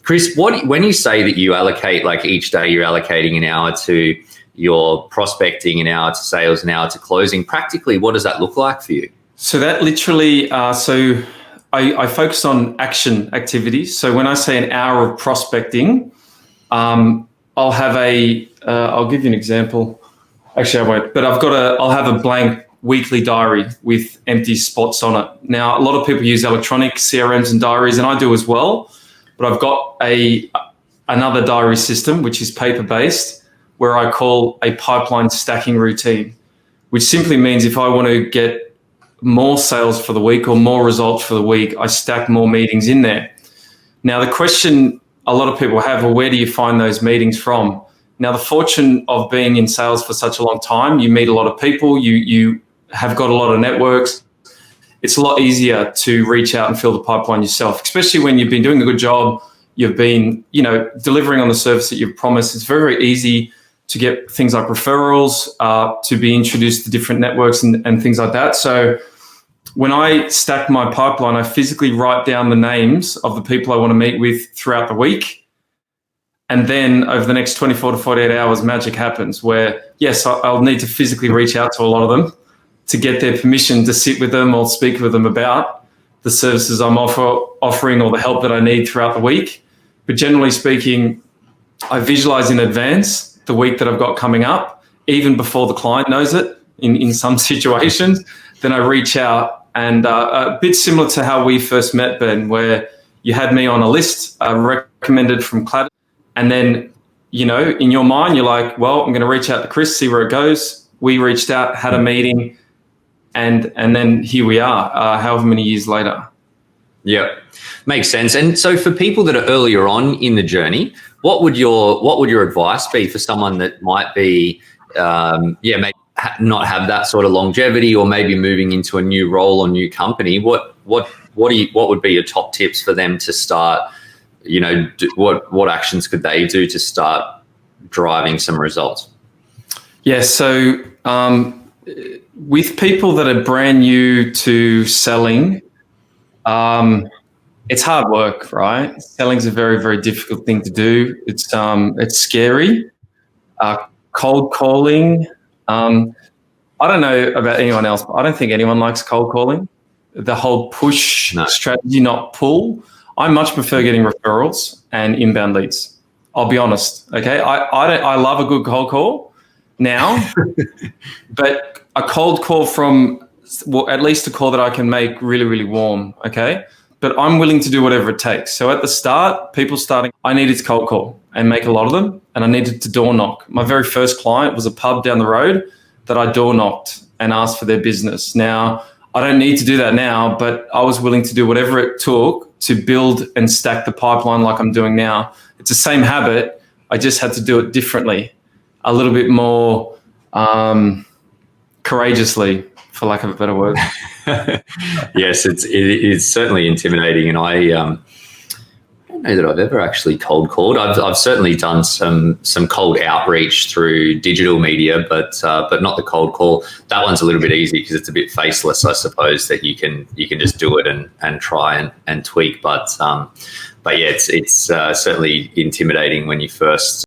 Chris, when you say that you allocate, like each day you're allocating an hour to your prospecting, an hour to sales, an hour to closing, practically what does that look like for you? So that literally, I focus on action activities. So when I say an hour of prospecting, I'll have I'll give you an example. Actually, I won't, but I'll have a blank weekly diary with empty spots on it. Now, a lot of people use electronic CRMs and diaries, and I do as well, but I've got another diary system, which is paper-based, where I call a pipeline stacking routine, which simply means if I want to get more sales for the week or more results for the week, I stack more meetings in there. Now, the question a lot of people have, well, where do you find those meetings from? Now, the fortune of being in sales for such a long time, you meet a lot of people, you have got a lot of networks. It's a lot easier to reach out and fill the pipeline yourself, especially when you've been doing a good job, you've been, delivering on the service that you've promised. It's very, very easy to get things like referrals, to be introduced to different networks and things like that. So when I stack my pipeline, I physically write down the names of the people I want to meet with throughout the week. And then over the next 24 to 48 hours, magic happens where, yes, I'll need to physically reach out to a lot of them to get their permission to sit with them or speak with them about the services I'm offering or the help that I need throughout the week. But generally speaking, I visualize in advance the week that I've got coming up, even before the client knows it in some situations. Then I reach out, and a bit similar to how we first met, Ben, where you had me on a list recommended from Clad, and then, in your mind, you're like, well, I'm going to reach out to Chris, see where it goes. We reached out, had a meeting, and then here we are, however many years later. Yeah, makes sense. And so for people that are earlier on in the journey, what would your advice be for someone that might be, maybe not have that sort of longevity, or maybe moving into a new role or new company? What would be your top tips for them to start? What actions could they do to start driving some results? Yeah, so with people that are brand new to selling, it's hard work, right? Selling's a very, very difficult thing to do. It's scary. Cold calling. I don't know about anyone else, but I don't think anyone likes cold calling. The whole push strategy, not pull. I much prefer getting referrals and inbound leads. I'll be honest. Okay, I love a good cold call now, but a cold call from, well, at least a call that I can make really, really warm. Okay, but I'm willing to do whatever it takes. So at the start, people starting, I needed to cold call and make a lot of them, and I needed to door knock. My very first client was a pub down the road that I door knocked and asked for their business. Now, I don't need to do that now, but I was willing to do whatever it took to build and stack the pipeline like I'm doing now. It's the same habit. I just had to do it differently, a little bit more courageously, for lack of a better word. Yes, it is certainly intimidating, and I don't know that I've ever actually cold called. I've certainly done some cold outreach through digital media, but not the cold call. That one's a little bit easy because it's a bit faceless, I suppose, that you can just do it and try and tweak. But yeah, it's certainly intimidating when you first